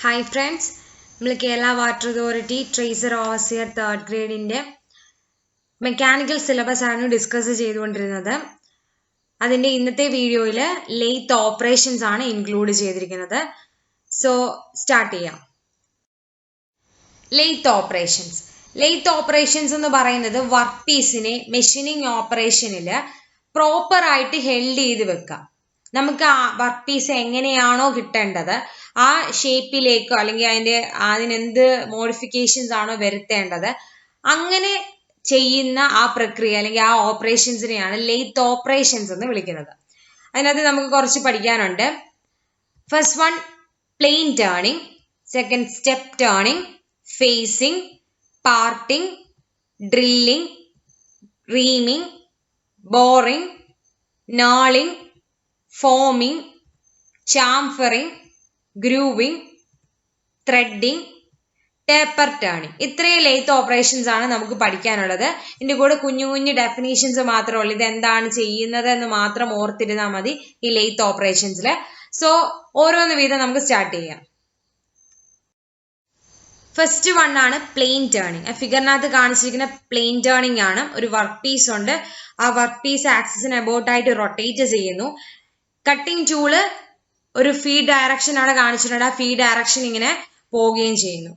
Hi friends, നമ്മൾ Kerala water authority tracer overseer 3rd ഗ്രേഡിന്റെ mechanical syllabus ആണ് ഡിസ്കസ് ചെയ്തുകൊണ്ടിരുന്നത്. അതിന്റെ ഇന്നത്തെ വീഡിയോയിൽ ലെയ്ത്ത് ഓപ്പറേഷൻസ് ആണ് ഇൻക്ലൂഡ് ചെയ്തിരിക്കുന്നത്. സോ സ്റ്റാർട്ട് ചെയ്യാം. ലെയ്ത്ത് ഓപ്പറേഷൻസ് എന്ന് പറയുന്നത് വർക്ക് പീസിനെ മെഷീനിങ് ഓപ്പറേഷനിൽ പ്രോപ്പർ ആയിട്ട് ഹെൽഡ് ചെയ്ത് വെക്കാം. നമുക്ക് ആ വർക്ക് പീസ് എങ്ങനെയാണോ കിട്ടേണ്ടത് ആ ഷേപ്പിലേക്കോ അല്ലെങ്കിൽ അതിനെന്ത് മോഡിഫിക്കേഷൻസ് ആണോ വരുത്തേണ്ടത് അങ്ങനെ ചെയ്യുന്ന ആ പ്രക്രിയ അല്ലെങ്കിൽ ആ ഓപ്പറേഷൻസിനെയാണ് ലെയ്ത്ത് ഓപ്പറേഷൻസ് എന്ന് വിളിക്കുന്നത്. അതിനകത്ത് നമുക്ക് കുറച്ച് പഠിക്കാനുണ്ട്. First one plain turning, second step turning, facing, parting, drilling, reaming, boring, knurling, forming, chamfering, grooving, threading, taper turning. ഇത്രയും ലെയ്ത്ത് ഓപ്പറേഷൻസ് ആണ് നമുക്ക് പഠിക്കാനുള്ളത്. ഇതിന്റെ കൂടെ കുഞ്ഞു കുഞ്ഞു ഡെഫിനേഷൻസ് മാത്രമേ ഉള്ളൂ. ഇത് എന്താണ് ചെയ്യുന്നത് എന്ന് മാത്രം ഓർത്തിരുന്നാൽ മതി ഈ ലെയ്ത്ത് ഓപ്പറേഷൻസിൽ. സോ ഓരോന്ന് വീതം നമുക്ക് സ്റ്റാർട്ട് ചെയ്യാം. ഫസ്റ്റ് വൺ ആണ് പ്ലെയിൻ ടേണിംഗ്. ആ ഫിഗറിനകത്ത് കാണിച്ചിരിക്കുന്ന പ്ലെയിൻ ടേണിംഗ് ആണ്. ഒരു വർക്ക് പീസ് ഉണ്ട്. ആ വർക്ക് പീസ് ആക്സിസിന് അബൌട്ട് ആയിട്ട് റൊട്ടേറ്റ് ചെയ്യുന്നു. കട്ടിംഗ് ടൂള് ഒരു ഫീഡ് ഡയറക്ഷൻ ആണ് കാണിച്ചിട്ടുണ്ട്. ആ ഫീഡ് ഡയറക്ഷൻ ഇങ്ങനെ പോവുകയും ചെയ്യുന്നു.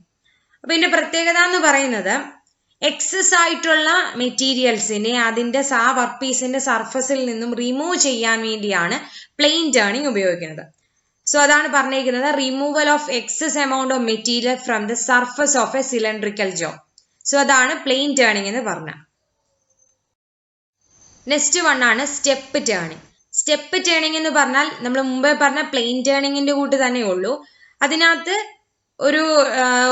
അപ്പൊ ഇതിന്റെ പ്രത്യേകത എന്ന് പറയുന്നത് എക്സസ് ആയിട്ടുള്ള മെറ്റീരിയൽസിനെ അതിന്റെ ആ വർക്ക് പീസിന്റെ സർഫസിൽ നിന്നും റിമൂവ് ചെയ്യാൻ വേണ്ടിയാണ് പ്ലെയിൻ ടേണിംഗ് ഉപയോഗിക്കുന്നത്. സോ അതാണ് പറഞ്ഞിരിക്കുന്നത്, removal of excess amount of material from the surface of a cylindrical job. So അതാണ് പ്ലെയിൻ ടേണിംഗ് എന്ന് പറഞ്ഞ. നെക്സ്റ്റ് വൺ ആണ് സ്റ്റെപ്പ് ടേണിംഗ്. സ്റ്റെപ്പ് ടേണിംഗ് എന്ന് പറഞ്ഞാൽ നമ്മൾ മുമ്പേ പറഞ്ഞ പ്ലെയിൻ ടേണിങ്ങിന്റെ കൂട്ട് തന്നെ ഉള്ളൂ. അതിനകത്ത്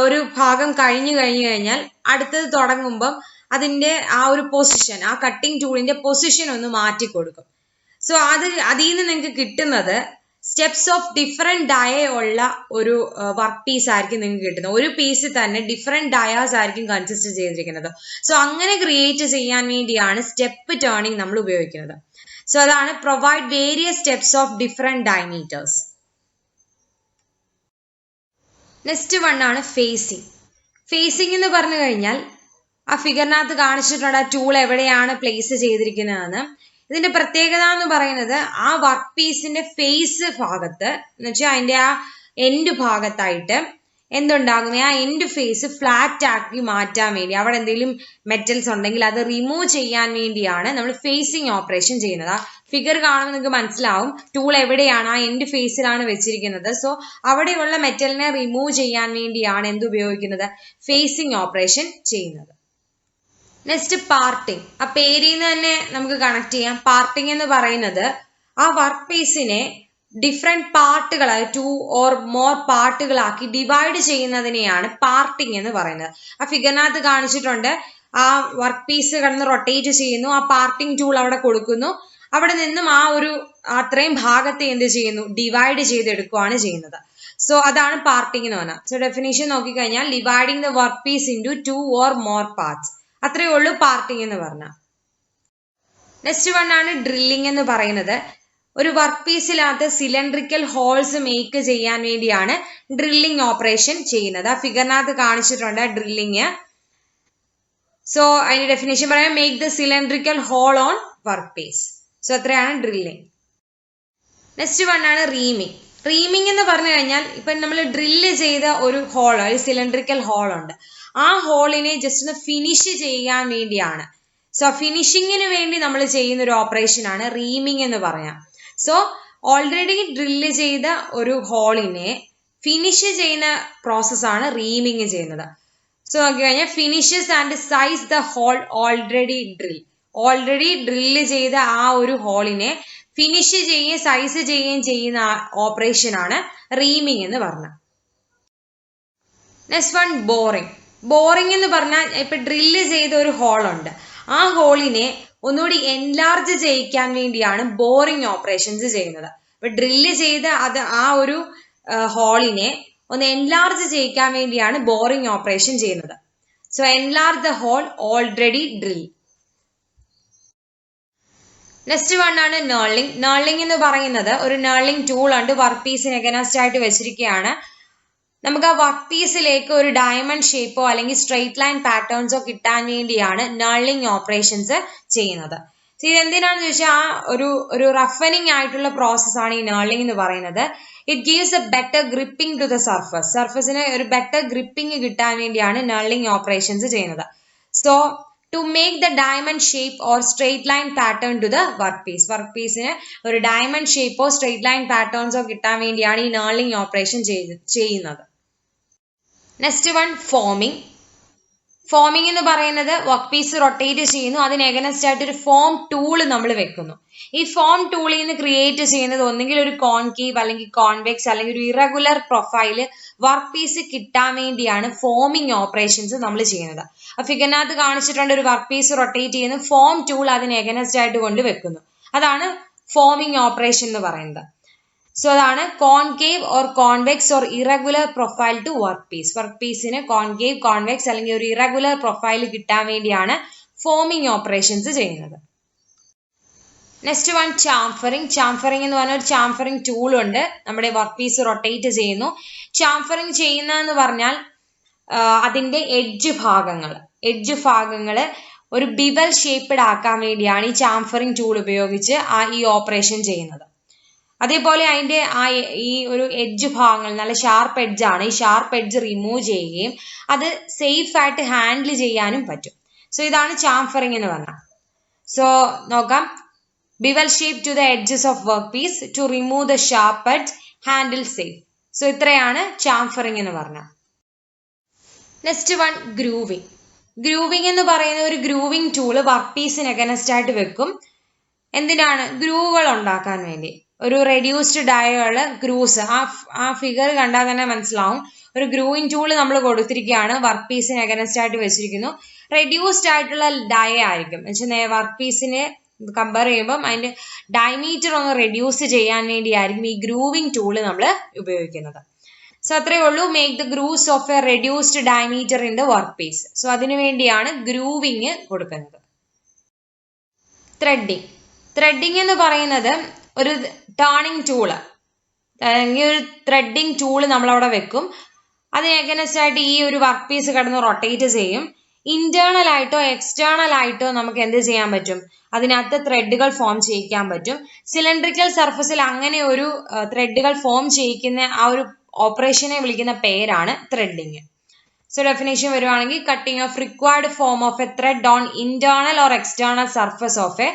ഒരു ഭാഗം കഴിഞ്ഞു കഴിഞ്ഞാൽ അടുത്തത് തുടങ്ങുമ്പം അതിന്റെ ആ ഒരു പൊസിഷൻ, ആ കട്ടിംഗ് ടൂളിന്റെ പൊസിഷൻ ഒന്ന് മാറ്റി കൊടുക്കും. സോ അതിൽ നിന്ന് നിങ്ങൾക്ക് കിട്ടുന്നത് സ്റ്റെപ്സ് ഓഫ് ഡിഫറെന്റ് ഡയ ഉള്ള ഒരു വർക്ക് പീസ് ആയിരിക്കും നിങ്ങൾക്ക് കിട്ടുന്നത്. ഒരു പീസിൽ തന്നെ ഡിഫറെന്റ് ഡയാസ് ആയിരിക്കും കൺസിസ്റ്റ് ചെയ്തിരിക്കുന്നത്. സോ അങ്ങനെ ക്രിയേറ്റ് ചെയ്യാൻ വേണ്ടിയാണ് സ്റ്റെപ്പ് ടേണിംഗ് നമ്മൾ ഉപയോഗിക്കുന്നത്. സോ അതാണ് provide various steps of different diameters. Next one ആണ് ഫേസിംഗ്. ഫേസിംഗ് എന്ന് പറഞ്ഞു കഴിഞ്ഞാൽ ആ ഫിഗറിനകത്ത് കാണിച്ചിട്ടുണ്ട് ആ ടൂൾ എവിടെയാണ് പ്ലേസ് ചെയ്തിരിക്കുന്നതെന്ന്. ഇതിന്റെ പ്രത്യേകത എന്ന് പറയുന്നത് ആ വർക്ക് പീസിന്റെ ഫേസ് ഭാഗത്ത് എന്ന് വെച്ചാൽ അതിന്റെ ആ എൻഡ് ഭാഗത്തായിട്ട് എന്തുണ്ടാകുന്ന ആ എൻഡ് ഫേസ് ഫ്ലാറ്റ് ആക്കി മാറ്റാൻ വേണ്ടി, അവിടെ എന്തെങ്കിലും മെറ്റൽസ് ഉണ്ടെങ്കിൽ അത് റിമൂവ് ചെയ്യാൻ വേണ്ടിയാണ് നമ്മൾ ഫേസിംഗ് ഓപ്പറേഷൻ ചെയ്യുന്നത്. ആ ഫിഗർ കാണുമ്പോൾ നിങ്ങൾക്ക് മനസ്സിലാവും ടൂൾ എവിടെയാണ്, ആ എൻഡ് ഫേസിലാണ് വെച്ചിരിക്കുന്നത്. സോ അവിടെയുള്ള മെറ്റലിനെ റിമൂവ് ചെയ്യാൻ വേണ്ടിയാണ് ഉപയോഗിക്കുന്നത്, ഫേസിംഗ് ഓപ്പറേഷൻ ചെയ്യുന്നത്. Next parting. ആ പേരിൽ നിന്ന് തന്നെ നമുക്ക് കണക്ട് ചെയ്യാം. പാർട്ടിംഗ് എന്ന് പറയുന്നത് ആ വർക്ക് പീസിനെ ഡിഫറെന്റ് പാർട്ടുകളായി 2 or more പാർട്ടുകളാക്കി ഡിവൈഡ് ചെയ്യുന്നതിനെയാണ് പാർട്ടിംഗ് എന്ന് പറയുന്നത്. ആ ഫിഗറിനകത്ത് കാണിച്ചിട്ടുണ്ട് ആ വർക്ക് പീസ് കിടന്ന് റൊട്ടേറ്റ് ചെയ്യുന്നു, ആ പാർട്ടിംഗ് ടൂൾ അവിടെ കൊടുക്കുന്നു, അവിടെ നിന്നും ആ അത്രയും ഭാഗത്തെ എന്ത് ചെയ്യുന്നു, ഡിവൈഡ് ചെയ്തെടുക്കുകയാണ് ചെയ്യുന്നത്. സോ അതാണ് പാർട്ടിംഗ് എന്ന് പറഞ്ഞാൽ. സോ ഡെഫിനേഷൻ നോക്കിക്കഴിഞ്ഞാൽ dividing the work piece into 2 or more parts. അത്രയേ ഉള്ളൂ പാർട്ടിംഗ് എന്ന് പറഞ്ഞാൽ. നെക്സ്റ്റ് വൺ ആണ് ഡ്രില്ലിംഗ് എന്ന് പറയുന്നത്. ഒരു വർക്ക് പീസിനകത്ത് സിലിണ്ടറിക്കൽ ഹോൾസ് മേക്ക് ചെയ്യാൻ വേണ്ടിയാണ് ഡ്രില്ലിംഗ് ഓപ്പറേഷൻ ചെയ്യുന്നത്. ആ ഫിഗറിനകത്ത് കാണിച്ചിട്ടുണ്ട് ഡ്രില്ലിംഗ്. സോ അതിന്റെ ഡെഫിനേഷൻ പറയാം, make the cylindrical hole on work piece. So അത്രയാണ് ഡ്രില്ലിംഗ്. നെക്സ്റ്റ് വൺ ആണ് റീമിംഗ്. റീമിംഗ് എന്ന് പറഞ്ഞു കഴിഞ്ഞാൽ ഇപ്പൊ നമ്മൾ ഡ്രില്ല് ചെയ്ത ഒരു ഹോൾ, ഒരു സിലിണ്ടറിക്കൽ ഹോൾ ഉണ്ട്, ആ ഹോളിനെ ജസ്റ്റ് ഒന്ന് ഫിനിഷ് ചെയ്യാൻ വേണ്ടിയാണ്. സോ ഫിനിഷിങ്ങിന് വേണ്ടി നമ്മൾ ചെയ്യുന്ന ഒരു ഓപ്പറേഷൻ ആണ് റീമിംഗ് എന്ന് പറയാം. സോ ഓൾറെഡി ഡ്രില്ല് ചെയ്ത ഒരു ഹോളിനെ ഫിനിഷ് ചെയ്യുന്ന പ്രോസസ്സാണ് റീമിംഗ് ചെയ്യുന്നത്. സോ നോക്കി കഴിഞ്ഞാൽ finishes and size the hole already drill. Already drill ചെയ്ത ആ ഒരു ഹോളിനെ ഫിനിഷ് ചെയ്യുകയും സൈസ് ചെയ്യുകയും ചെയ്യുന്ന ഓപ്പറേഷൻ ആണ് റീമിംഗ് എന്ന് പറഞ്ഞത്. Next one boring. ബോറിംഗ് എന്ന് പറഞ്ഞാൽ ഇപ്പൊ ഡ്രില്ല് ചെയ്ത ഒരു ഹോൾ ഉണ്ട്, ആ ഹോളിനെ ഒന്നുകൂടി എൻലാർജ് ചെയ്യിക്കാൻ വേണ്ടിയാണ് ബോറിംഗ് ഓപ്പറേഷൻസ് ചെയ്യുന്നത്. അപ്പൊ ഡ്രില്ല് ചെയ്ത് ആ ഒരു ഹോളിനെ ഒന്ന് എൻലാർജ് ചെയ്യിക്കാൻ വേണ്ടിയാണ് ബോറിംഗ് ഓപ്പറേഷൻ ചെയ്യുന്നത്. So enlarge the hole already drill. Next one ആണ് knurling. knurling എന്ന് പറയുന്നത് ഒരു knurling ടൂൾ ഉണ്ട്, വർക്ക് പീസിന് അഗൈൻസ്റ്റ് ആയിട്ട് വെച്ചിരിക്കുകയാണ്. നമുക്ക് ആ വർക്ക് പീസിലേക്ക് ഒരു ഡയമണ്ട് ഷേപ്പോ അല്ലെങ്കിൽ സ്ട്രെയിറ്റ് ലൈൻ പാറ്റേൺസോ കിട്ടാൻ വേണ്ടിയാണ് നർളിംഗ് ഓപ്പറേഷൻസ് ചെയ്യുന്നത്. ഇത് എന്തിനാണെന്ന് ചോദിച്ചാൽ ആ ഒരു റഫനിങ് ആയിട്ടുള്ള പ്രോസസ്സാണ് ഈ നർളിംഗ് എന്ന് പറയുന്നത്. It gives a better gripping to the surface. സർഫസിന് ഒരു ബെറ്റർ ഗ്രിപ്പിംഗ് കിട്ടാൻ വേണ്ടിയാണ് നർളിംഗ് ഓപ്പറേഷൻസ് ചെയ്യുന്നത്. So to make the diamond shape or straight line pattern to the work piece. Work പീസിന് ഒരു ഡയമണ്ട് ഷേപ്പോ സ്ട്രെയിറ്റ് ലൈൻ പാറ്റേൺസോ കിട്ടാൻ വേണ്ടിയാണ് ഈ നർളിംഗ് ഓപ്പറേഷൻ ചെയ്യുന്നത്. Next one forming. ഫോമിംഗ് എന്ന് പറയുന്നത് വർക്ക് പീസ് റൊട്ടേറ്റ് ചെയ്യുന്നു, അതിന് എഗനസ്റ്റ് ആയിട്ട് ഒരു ഫോം ടൂൾ നമ്മൾ വെക്കുന്നു. ഈ ഫോം ടൂളിൽ നിന്ന് ക്രിയേറ്റ് ചെയ്യുന്നത് ഒന്നെങ്കിൽ ഒരു കോൺകേവ് അല്ലെങ്കിൽ കോൺവെക്സ് അല്ലെങ്കിൽ ഒരു ഇറഗുലർ പ്രൊഫൈല് വർക്ക് പീസ് കിട്ടാൻ വേണ്ടിയാണ് ഫോമിംഗ് ഓപ്പറേഷൻസ് നമ്മൾ ചെയ്യുന്നത്. ആ ഫിഗറിനകത്ത് കാണിച്ചിട്ടുണ്ട് ഒരു വർക്ക് പീസ് റൊട്ടേറ്റ് ചെയ്യുന്നു, ഫോം ടൂൾ അതിന് എഗനസ്റ്റ് ആയിട്ട് കൊണ്ട് വെക്കുന്നു. അതാണ് ഫോമിംഗ് ഓപ്പറേഷൻ എന്ന് പറയുന്നത്. സോ അതാണ് concave or convex or irregular profile to work piece. Work പീസിന് കോൺകേവ്, കോൺവെക്സ് അല്ലെങ്കിൽ ഒരു ഇറഗുലർ പ്രൊഫൈൽ കിട്ടാൻ വേണ്ടിയാണ് ഫോമിംഗ് ഓപ്പറേഷൻസ് ചെയ്യുന്നത്. Next one chamfering. ചാംഫറിംഗ് എന്ന് പറഞ്ഞ ഒരു ചാംഫറിംഗ് ടൂൾ ഉണ്ട്, നമ്മുടെ വർക്ക് പീസ് റൊട്ടേറ്റ് ചെയ്യുന്നു. ചാംഫറിംഗ് ചെയ്യുന്നതെന്ന് പറഞ്ഞാൽ അതിന്റെ എഡ്ജ് ഭാഗങ്ങൾ ഒരു ബിവൽ ഷേപ്പ്ഡ് ആക്കാൻ വേണ്ടിയാണ് ഈ ചാംഫറിംഗ് ടൂൾ ഉപയോഗിച്ച് ഈ ഓപ്പറേഷൻ ചെയ്യുന്നത്. അതേപോലെ അതിന്റെ ഈ ഒരു എഡ്ജ് ഭാഗങ്ങൾ നല്ല ഷാർപ്പ് എഡ്ജ് ആണ്, ഈ ഷാർപ്പ് എഡ്ജ് റിമൂവ് ചെയ്യുകയും അത് സേഫ് ആയിട്ട് ഹാൻഡിൽ ചെയ്യാനും പറ്റും. സോ ഇതാണ് ചാംഫറിംഗ് എന്ന് പറഞ്ഞാൽ. സോ നോക്കാം, bevel shape to the edges of work piece to remove the sharp edge, handle safe. So ഇത്രയാണ് ചാംഫറിംഗ് എന്ന് പറഞ്ഞാൽ. Next one grooving. ഗ്രൂവിംഗ് എന്ന് പറയുന്ന ഒരു ഗ്രൂവിംഗ് ടൂള് വർക്ക് പീസിന് അഗനസ്റ്റ് ആയിട്ട് വെക്കും. എന്തിനാണ്? ഗ്രൂവുകൾ ഉണ്ടാക്കാൻ വേണ്ടി. ഒരു റെഡ്യൂസ്ഡ് ഡയകള് ഗ്രൂസ്, ആ ഫിഗർ കണ്ടാൽ തന്നെ മനസ്സിലാവും. ഒരു ഗ്രൂവിംഗ് ടൂള് നമ്മൾ കൊടുത്തിരിക്കുകയാണ്, വർക്ക് പീസിന് അഗനസ്റ്റ് ആയിട്ട് വെച്ചിരിക്കുന്നു. റെഡ്യൂസ്ഡ് ആയിട്ടുള്ള ഡയ ആയിരിക്കും, എന്നുവെച്ചാൽ വർക്ക് പീസിനെ കമ്പയർ ചെയ്യുമ്പം അതിന്റെ ഡയമീറ്റർ ഒന്ന് റെഡ്യൂസ് ചെയ്യാൻ വേണ്ടിയായിരിക്കും ഈ ഗ്രൂവിംഗ് ടൂള് നമ്മൾ ഉപയോഗിക്കുന്നത്. സോ അത്രയേ ഉള്ളൂ, make the grooves of a reduced diameter in the work piece. So അതിനു വേണ്ടിയാണ് ഗ്രൂവിംഗ് കൊടുക്കുന്നത്. ത്രെഡിങ് എന്ന് പറയുന്നത് ഒരു ടേണിംഗ് ടൂള് അല്ലെങ്കിൽ ഒരു ത്രെഡിങ് ടൂള് നമ്മളവിടെ വെക്കും. അതിന് എഗനസ്റ്റ് ആയിട്ട് ഈ ഒരു വർക്ക് പീസ് കിടന്ന് റൊട്ടേറ്റ് ചെയ്യും. ഇന്റേണൽ ആയിട്ടോ എക്സ്റ്റേണൽ ആയിട്ടോ നമുക്ക് എന്ത് ചെയ്യാൻ പറ്റും? അതിനകത്ത് ത്രെഡുകൾ ഫോം ചെയ്യിക്കാൻ പറ്റും. സിലിണ്ടറിക്കൽ സർഫസിൽ അങ്ങനെ ഒരു ത്രെഡുകൾ ഫോം ചെയ്യിക്കുന്ന ആ ഒരു ഓപ്പറേഷനെ വിളിക്കുന്ന പേരാണ് ത്രെഡിങ്. സോ ഡെഫിനേഷൻ വരുവാണെങ്കിൽ, cutting of required form of a threat on internal or external surface of a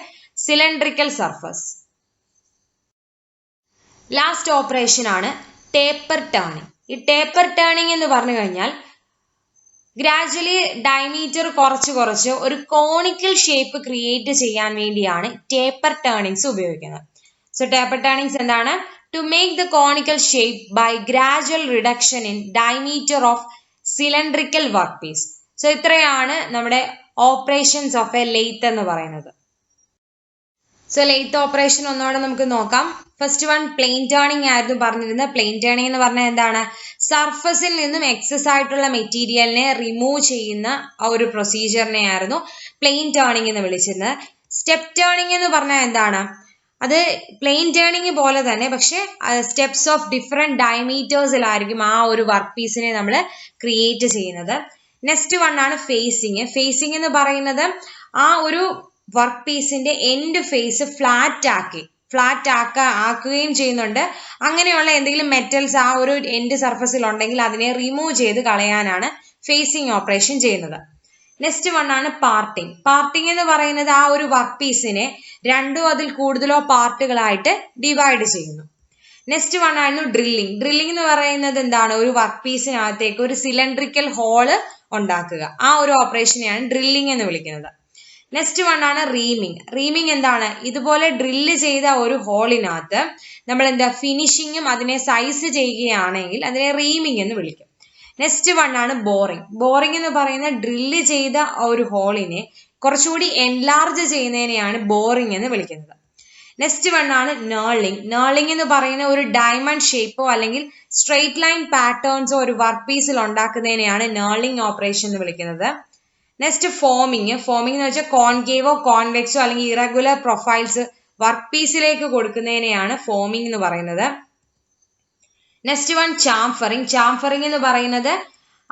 cylindrical surface. Last operation ആണ് ടേപ്പർ ടേണിംഗ്. ഈ ടേപ്പർ ടേണിംഗ് എന്ന് പറഞ്ഞു കഴിഞ്ഞാൽ ഗ്രാജുവലി ഡയമീറ്റർ കുറച്ച് ഒരു കോണിക്കൽ ഷേപ്പ് ക്രിയേറ്റ് ചെയ്യാൻ വേണ്ടിയാണ് ടേപ്പർ ടേണിങ്സ് ഉപയോഗിക്കുന്നത്. സോ ടേപ്പർ ടേണിങ്സ് എന്താണ്? To make the conical shape by gradual reduction in diameter of cylindrical work piece. So ഇത്രയാണ് നമ്മുടെ ഓപ്പറേഷൻസ് ഓഫ് എ ലെയ്ത്ത് എന്ന് പറയുന്നത്. സോ ലെയ്ത്ത് ഓപ്പറേഷൻ ഒന്നുകൂടെ നമുക്ക് നോക്കാം. ഫസ്റ്റ് വൺ പ്ലെയിൻ ടേണിംഗ് ആയിരുന്നു പറഞ്ഞിരുന്നത്. പ്ലെയിൻ ടേണിംഗ് എന്ന് പറഞ്ഞാൽ എന്താണ്? സർഫസിൽ നിന്നും എക്സസ് ആയിട്ടുള്ള മെറ്റീരിയലിനെ റിമൂവ് ചെയ്യുന്ന ആ ഒരു പ്രൊസീജിയറിനെ ആയിരുന്നു പ്ലെയിൻ ടേണിംഗ് എന്ന് വിളിച്ചിരുന്നത്. സ്റ്റെപ്പ് ടേണിംഗ് എന്ന് പറഞ്ഞാൽ എന്താണ്? അത് പ്ലെയിൻ ടേണിംഗ് പോലെ തന്നെ, പക്ഷെ സ്റ്റെപ്സ് ഓഫ് ഡിഫറെന്റ് ഡയമീറ്റേഴ്സിലായിരിക്കും ആ ഒരു വർക്ക് പീസിനെ നമ്മൾ ക്രിയേറ്റ് ചെയ്യുന്നത്. നെക്സ്റ്റ് വൺ ആണ് ഫേസിങ്. ഫേസിങ് എന്ന് പറയുന്നത് ആ ഒരു വർക്ക് പീസിന്റെ എൻഡ് ഫേസ് ഫ്ലാറ്റ് ആക്കുകയും ചെയ്യുന്നുണ്ട്. അങ്ങനെയുള്ള എന്തെങ്കിലും മെറ്റൽസ് ആ ഒരു എൻഡ് സർഫസിൽ ഉണ്ടെങ്കിൽ അതിനെ റിമൂവ് ചെയ്ത് കളയാനാണ് ഫേസിങ് ഓപ്പറേഷൻ ചെയ്യുന്നത്. നെക്സ്റ്റ് വൺ ആണ് പാർട്ടിങ്. പാർട്ടിങ് എന്ന് പറയുന്നത് ആ ഒരു വർക്ക് പീസിനെ രണ്ടോ അതിൽ കൂടുതലോ പാർട്ടുകളായിട്ട് ഡിവൈഡ് ചെയ്യുന്നു. നെക്സ്റ്റ് വൺ ആയിരുന്നു ഡ്രില്ലിംഗ്. ഡ്രില്ലിംഗ് എന്ന് പറയുന്നത് എന്താണ്? ഒരു വർക്ക് പീസിനകത്തേക്ക് ഒരു സിലിണ്ടറിക്കൽ ഹോള് ഉണ്ടാക്കുക. ആ ഒരു ഓപ്പറേഷനെയാണ് ഡ്രില്ലിംഗ് എന്ന് വിളിക്കുന്നത്. നെക്സ്റ്റ് വൺ ആണ് റീമിങ്. റീമിങ് എന്താണ്? ഇതുപോലെ ഡ്രില്ല് ചെയ്ത ഒരു ഹോളിനകത്ത് നമ്മൾ ഫിനിഷിങ്ങും അതിനെ സൈസ് ചെയ്യുകയാണെങ്കിൽ അതിനെ റീമിങ് എന്ന് വിളിക്കും. നെക്സ്റ്റ് വൺ ആണ് ബോറിംഗ്. ബോറിംഗ് എന്ന് പറയുന്ന ഡ്രില്ല് ചെയ്ത ഒരു ഹോളിനെ കുറച്ചുകൂടി എൻലാർജ് ചെയ്യുന്നതിനെയാണ് ബോറിംഗ് എന്ന് വിളിക്കുന്നത്. നെക്സ്റ്റ് വൺ ആണ് നേർളിംഗ്. നേർളിംഗ് എന്ന് പറയുന്ന ഒരു ഡയമണ്ട് ഷേപ്പോ അല്ലെങ്കിൽ സ്ട്രെയിറ്റ് ലൈൻ പാറ്റേൺസോ ഒരു വർക്ക് പീസിൽ ഉണ്ടാക്കുന്നതിനെയാണ് നേർളിംഗ് ഓപ്പറേഷൻ എന്ന് വിളിക്കുന്നത്. Next forming. ഫോമിംഗ് എന്ന് വെച്ചാൽ കോൺകേവോ കോൺവെക്സോ അല്ലെങ്കിൽ ഇറഗുലർ പ്രൊഫൈൽസ് വർക്ക് പീസിലേക്ക് കൊടുക്കുന്നതിനെയാണ് ഫോമിംഗ് എന്ന് പറയുന്നത്. Next one ചാംഫറിങ്. ചാംഫറിങ് എന്ന് പറയുന്നത്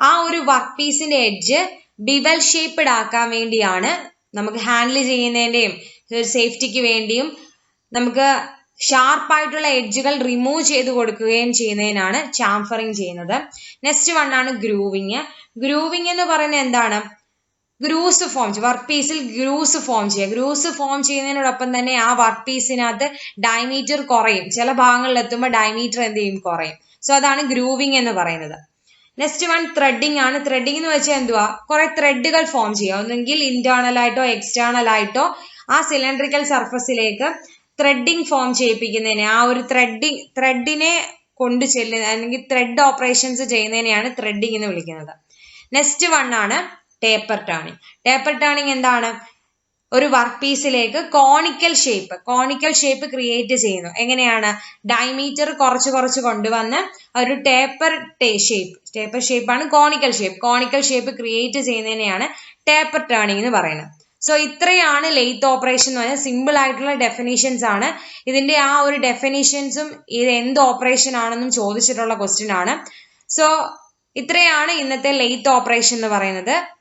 ആ ഒരു വർക്ക് പീസിന്റെ എഡ്ജ് ബിവൽ ഷേപ്പ്ഡ് ആക്കാൻ വേണ്ടിയാണ്. നമുക്ക് ഹാൻഡിൽ ചെയ്യുന്നതിന്റെയും സേഫ്റ്റിക്ക് വേണ്ടിയും നമുക്ക് ഷാർപ്പായിട്ടുള്ള എഡ്ജുകൾ റിമൂവ് ചെയ്ത് കൊടുക്കുകയും ചെയ്യുന്നതിനാണ് ചാംഫറിങ് ചെയ്യുന്നത്. നെക്സ്റ്റ് വൺ ആണ് ഗ്രൂവിങ്. ഗ്രൂവിങ് എന്ന് പറയുന്നത് എന്താണ്? ഗ്രൂസ് ഫോം ചെയ്യുക, വർക്ക് പീസിൽ ഗ്രൂസ് ഫോം ചെയ്യുക. ഗ്രൂസ് ഫോം ചെയ്യുന്നതിനോടൊപ്പം തന്നെ ആ വർക്ക് പീസിനകത്ത് ഡയമീറ്റർ കുറയും. ചില ഭാഗങ്ങളിൽ എത്തുമ്പോൾ ഡയമീറ്റർ എന്ത് ചെയ്യും? കുറയും. സോ അതാണ് ഗ്രൂവിങ് എന്ന് പറയുന്നത്. നെക്സ്റ്റ് വൺ ത്രെഡിങ് ആണ്. ത്രെഡിങ് എന്ന് വെച്ചാൽ എന്തുവാ? കുറെ ത്രെഡുകൾ ഫോം ചെയ്യുക. ഒന്നെങ്കിൽ ഇന്റേണൽ ആയിട്ടോ എക്സ്റ്റേണൽ ആയിട്ടോ ആ സിലിണ്ടറിക്കൽ സർഫസിലേക്ക് ത്രെഡിങ് ഫോം ചെയ്യിപ്പിക്കുന്നതിനെ, ആ ഒരു ത്രെഡിനെ കൊണ്ട് ചെല്ലുന്ന അല്ലെങ്കിൽ ത്രെഡ് ഓപ്പറേഷൻസ് ചെയ്യുന്നതിനെയാണ് ത്രെഡിങ് എന്ന് വിളിക്കുന്നത്. നെക്സ്റ്റ് വൺ ആണ് ടേപ്പർ ടേണിങ്. ടേപ്പർ ടേണിങ് എന്താണ്? ഒരു വർക്ക് പീസിലേക്ക് കോണിക്കൽ ഷേപ്പ് ക്രിയേറ്റ് ചെയ്യുന്നു. എങ്ങനെയാണ്? ഡയമീറ്റർ കുറച്ച് കൊണ്ടുവന്ന് ഒരു ടേപ്പർ ഷേപ്പാണ് കോണിക്കൽ ഷേപ്പ് ക്രിയേറ്റ് ചെയ്യുന്നതിനെയാണ് ടേപ്പർ ടേണിങ് എന്ന് പറയുന്നത്. സോ ഇത്രയാണ് ലെയ്ത്ത് ഓപ്പറേഷൻ എന്ന് പറഞ്ഞാൽ സിമ്പിൾ ആയിട്ടുള്ള ഡെഫിനിഷൻസ് ആണ്. ഇതിന്റെ ആ ഒരു ഡെഫിനിഷൻസും ഇത് എന്ത് ഓപ്പറേഷൻ ആണെന്നും ചോദിച്ചിട്ടുള്ള ക്വസ്റ്റ്യൻ ആണ്. സോ ഇത്രയാണ് ഇന്നത്തെ ലെയ്ത്ത് ഓപ്പറേഷൻ എന്ന് പറയുന്നത്.